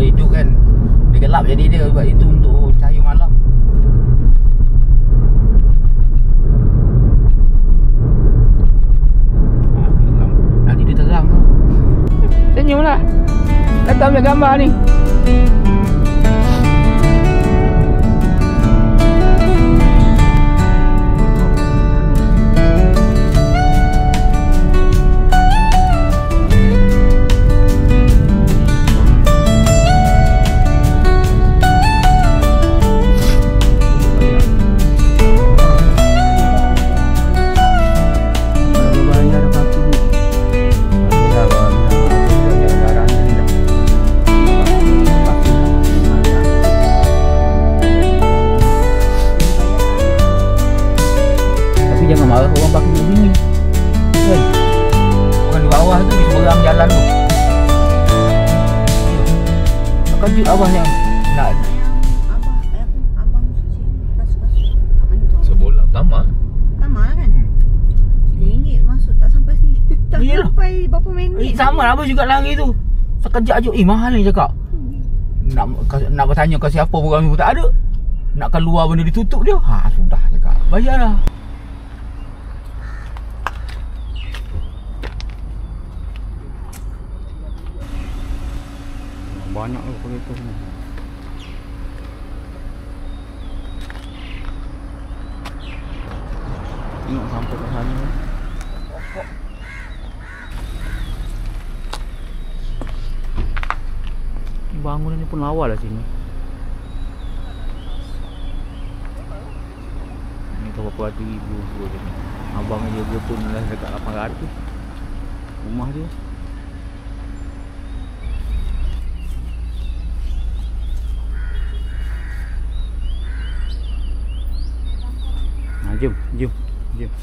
dia hidup kan, dia gelap jadi dia buat itu untuk cahaya malam. Nanti dia terang tu. Senyumlah. Datang ambil gambar ni. Jangan marah orang parking kat sini kan? Orang di bawah tu di seberang jalan tu. Nak kejut abah yang nak Abang kasut kat mana tu? Sebolah Tama kan? RM1 masuk tak sampai sini. Tak Yelah. sampai berapa minit. sama lah abah juga lari tu. Sekejap je, mahal ni cakap. Nak bertanya ke siapa orang tu tak ada. Nak keluar benda ditutup dia. Sudah cakap. Bayarlah. Banyak tu kereta ni. Tengok sampai ke sana. Bangunan ni pun lawa lah sini. Ni tu berapa ratus ribu je ni. Abang dia pun lah dekat 800 rumah dia. Jom. Atas.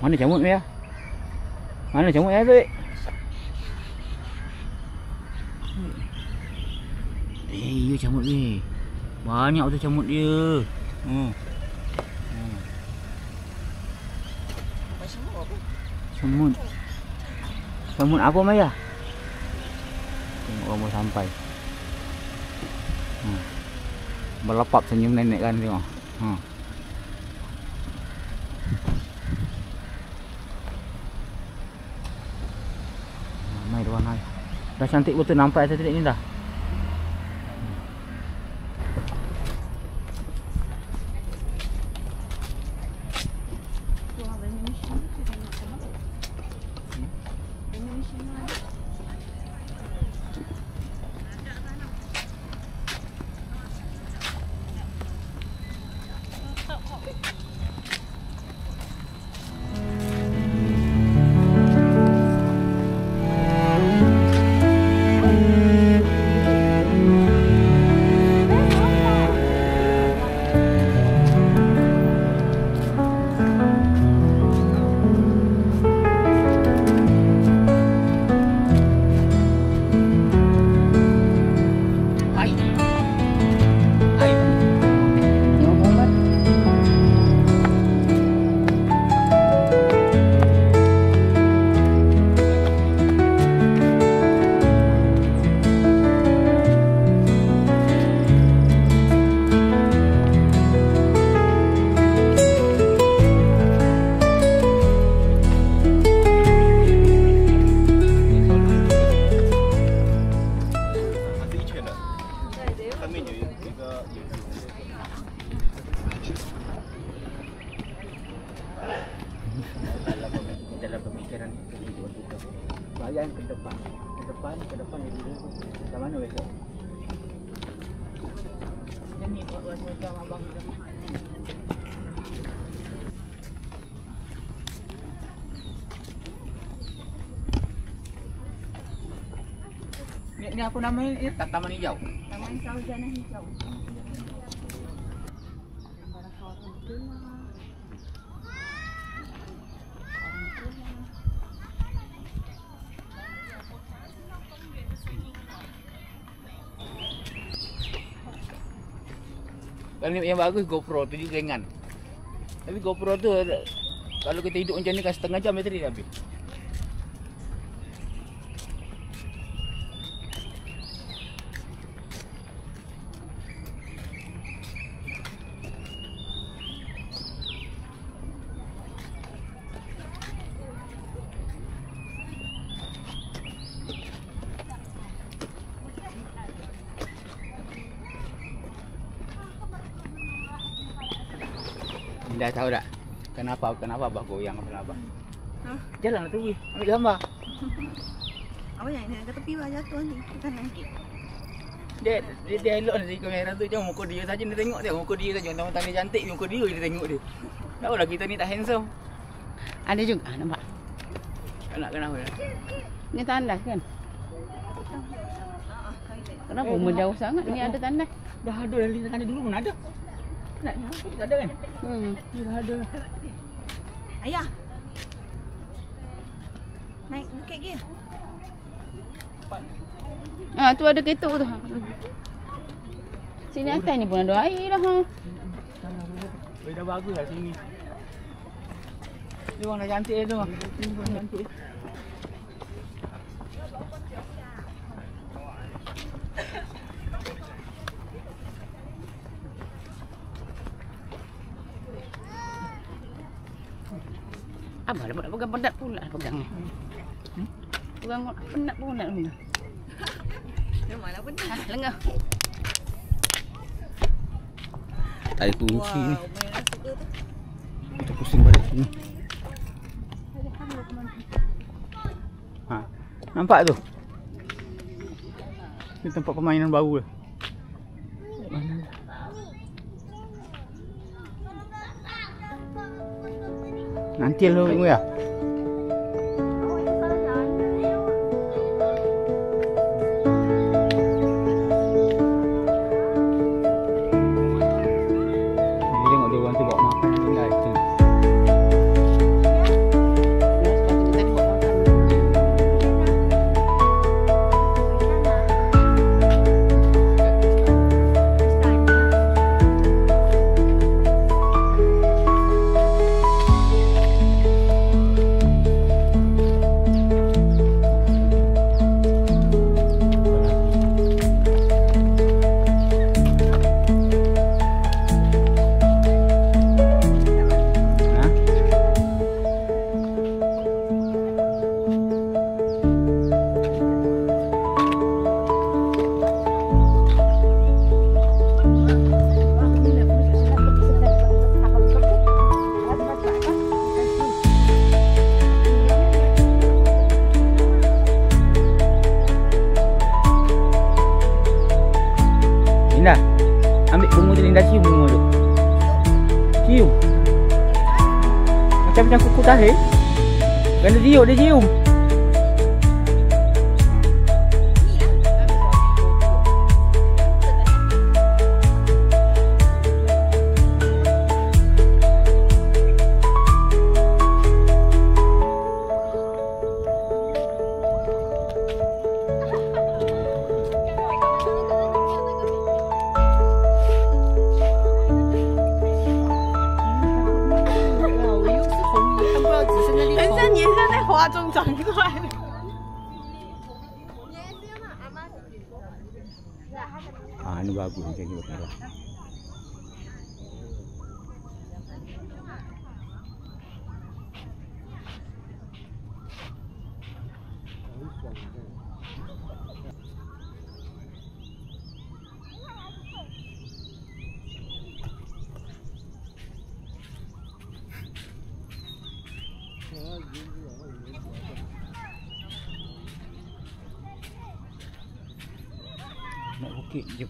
Mana camut ni ya? Mana camut ya tu? Ya camut ni. Banyak tu camut dia. Semut apa Maya? Tengok orang mau sampai. Berlepap senyum nenek kan tengok. Ramai tuan hai. Dah cantik betul nampak atas titik ni dah. Bayang ke depan dulu. Ke mana besok? Ni buat macam abang kita. Ni apa nama ni? Taman hijau. Taman Sarjana Hijau. Kalau yang bagus GoPro tu juga ringan. Tapi GoPro tu kalau kita hidup macam ni kan setengah jam bateri dah habis. Dah tahu tak? Kenapa abah goyang kepala abah? Ha? Jalan lah tu, ambil gambar. Apa yang ni ke tepi jatuh ni. Kita nangkit. Dia elok nanti kamera tu jangan muka dia saja dia tengok dia. Muka dia saja. Tentang dia cantik muka dia tengok dia. Tahulah kita ni tak handsome. Ada juga nampak. Kenapa? Ni tandas kan? Kenapa menjauh sangat? Ni ada tandas. Dah ada dari tadi dulu pun ada. Nak tak ada kan? Ni dah ada. Ayah. Naik bukit ke? Ah, tu ada ketuk tu. Sini atas ni pun ada air dah. Dah bagus lah sini. Ni orang dah cantik tu. Ni orang cantik. Abah dapat pegang penat pula pegangnya. Pegang penat pun nak benda. Memanglah penat. Lengah. Tarik kunci ni. Wow, main rasa tu. Kita pusing balik sini. Ha, nampak tu? Ni tempat permainan baru lah. Nanti lo ya. Tengok dia orang tu bawa makan dah tu. Indah, ambil bunga tu, Indah cium bunga tu. Cium. Macam kuku tahi. Kan dia cium. Ah, ini bagus macam ni betul. Nak bukit je.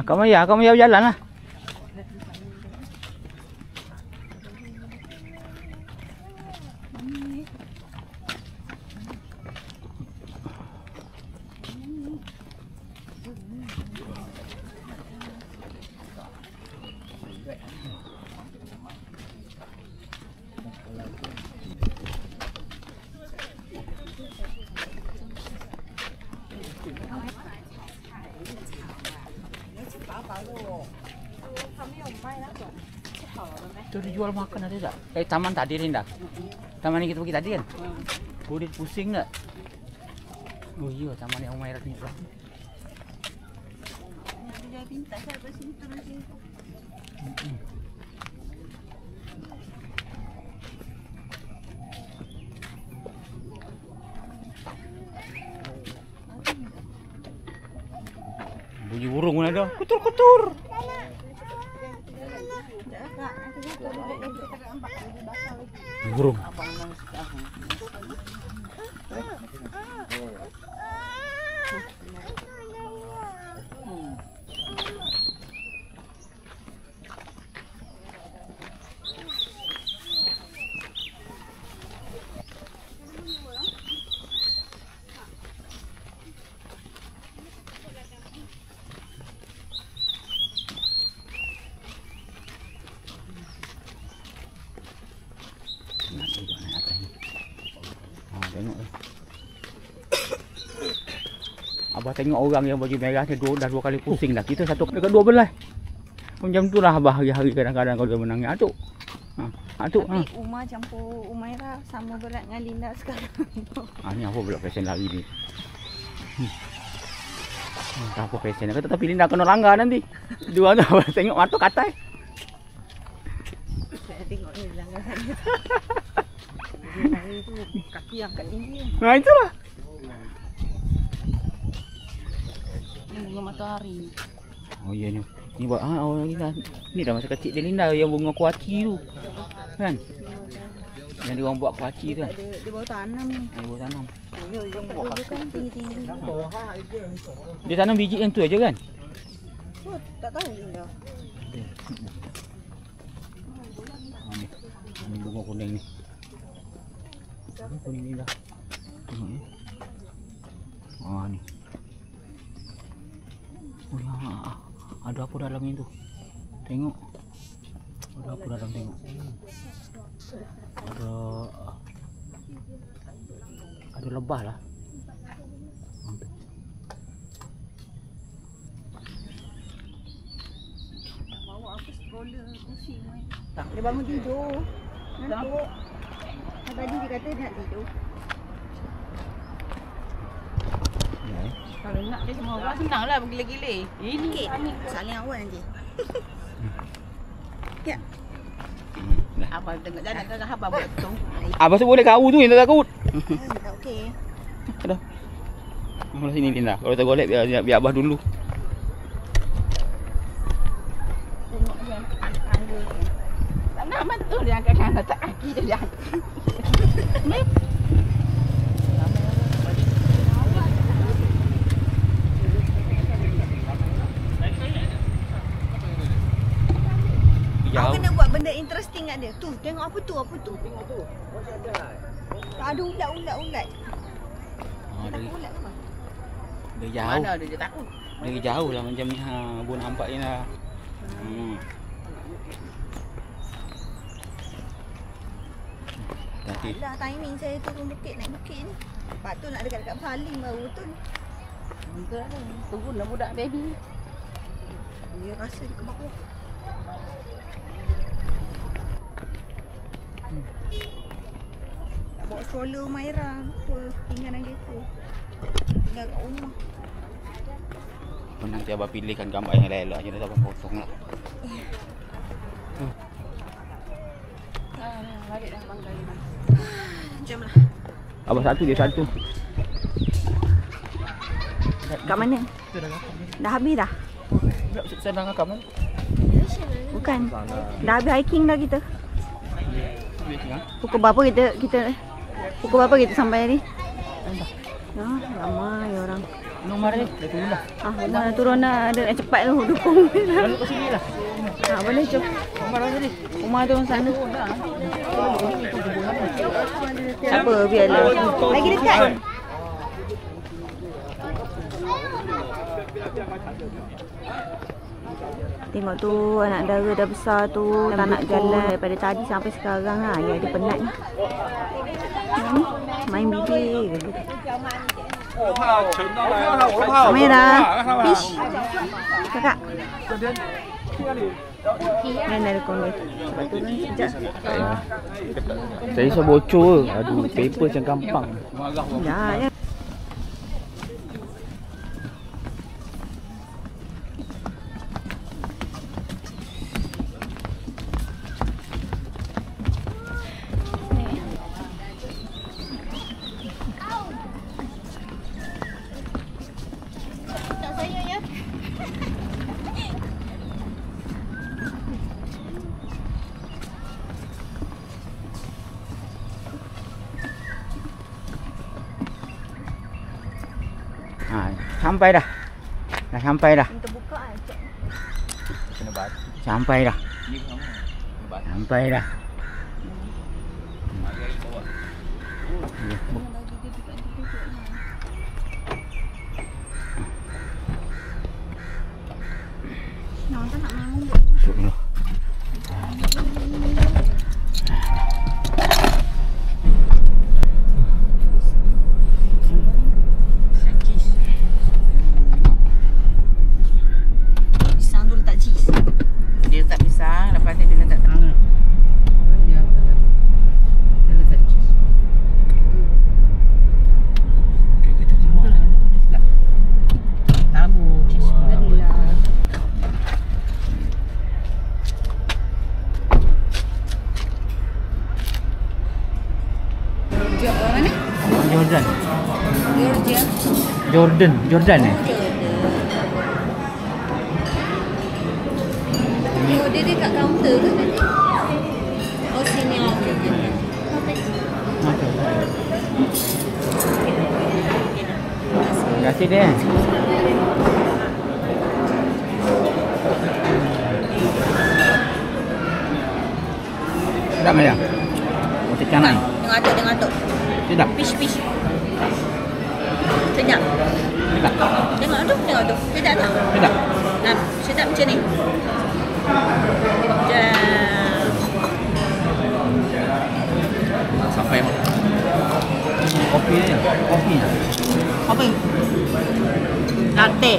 Kamu ya berjalan lah. Itu dijual makan ada tak? Taman tadi Linda. Taman yang kita pergi tadi kan? Oh, dia pusing tak? Oh iya, taman yang Umairah ni pula. Dia pintar saya kat sini turun sini. Bunyi burung pun ada. Kutur-kutur. Burung. Tengok. Abah tengok orang yang baju merah ni dah 2 kali pusing dah. Kita satu dekat 12. Macam tu lah Abah hari-hari kadang-kadang kalau dia menangis. Atuk. Atuk. Tapi Umar campur Umairah sama berat dengan Linda sekarang. Ni apa pula pesen lari ni. Tak apa pesen. Tapi Linda kena langgar nanti. Dua tu Abah tengok mata katai. Saya tengok ni langgar saya. Hari tu kaki angkat tinggi. Nah itulah. Ini bunga matahari. Oh iya ni. Ni buat orang Linda. Ni dah masa kecil dia Linda yang bunga kuaci tu. Kan? Yang dia orang buat kuaci tu kan. Dia baru tanam ni. Dia baru tanam. Yang dulu kan tinggi-tinggi. Dia tanam biji yang tu aja kan? Oh, tak tahu Linda. Ni bunga kuning ni. Kuning ni dah. Tengok ni. Ni. Oh ya, ada apa dalam itu? Tengok. Ada apa dalam tengok? Ada lebah lah. Bawa apa stroller kursi main. Tak, dia bangun tidur. Ngantuk. Tadi dia kata dia nak tidur. Kalau nak dia semua orang senanglah bergila-gila. Ini Sikit. Saling awal nanti. Ya. abang tengok jalan ke abang buat tu. Abang tu boleh kau tu yang tak takut. Tak okey. Ada. Mula sini Linda. Kalau tak golek biar abah dulu. Tengok dia tangga. Tak nak betul dia angkat kanan tak kaki dia. Ni. Aku kena buat benda interesting kat dia. Tu, tengok apa tu? Tengok tu. Tak ada ulat. Dari Ulat apa? jauh. Mana dia takut. Dari jauh lah macam ni. Abang nampak ni lah. Nanti. Alah, timing saya turun bukit, naik bukit ni. Patut nak dekat Paling baru betul. Enggak lah. Tunggulah budak baby. Dia rasa dia ke bawah. Tak bawa stroller Umairah. Apa tinggal dengan kereta. Tinggal kat rumah. Nanti abang pilihkan gambar yang elok je. Dah abang potong lah. Balik dah bangkai ni. Jom lah. Abang satu dia satu. Kat mana? Dah habis dah? Saya dah ngakam kan? Bukan. Dah habis hiking dah kita. Pukul berapa kita sampai ni? Ya, ramai orang. Nomor ni, dah turun dah. Umar dah turun dah. Ada nak cepat tu dukung. Lalu ke sini lah. Boleh jom. Nomor dah tadi. Umar turun sana. Apa biarlah. Lagi dekat. Tengok tu anak dara dah besar tu. Tak nak jalan daripada tadi sampai sekarang Ya dia penat ni. Main bibir. Kamera. Fish. Kakak. Mana ada kau ni? Sebab tu kan sekejap. Saya rasa bocor ke. Aduh, paper macam gampang. Ya, ya. Sampai dah. Dah sampai dah. Terbuka ah. Sampai dah. Sampai dah. Nak tak nak main mulut. Jordan eh? Oh, dia dekat kaunter ke tadi? Oh, sini. Okey. Terima kasih dia. Sedap ya? Roti canai. Dia ngatuk. Sedap. Fish. Sedap. Tengok tu. Sedap tak? Sedap. Nah, sedap macam ni. Sampai kopi ni. Kopi. Latte.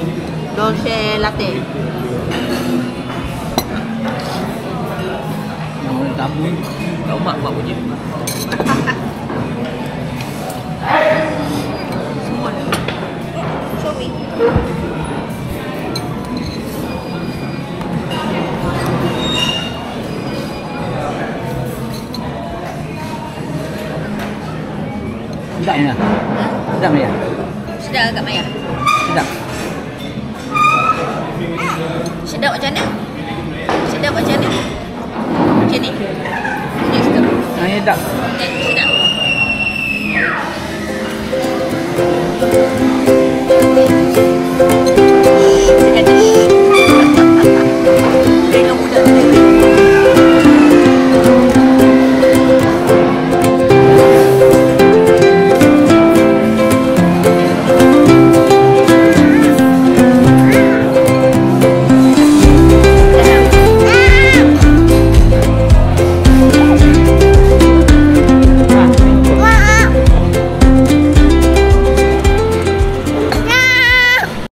Dolce latte. Yang tabu. Tahu mak punya. Showy. Sedap ya? Sedap ya? Sedap agak Maya. Sedap. Sedap macam mana? Macam ni. Ini sedap. Sedap. Sedap.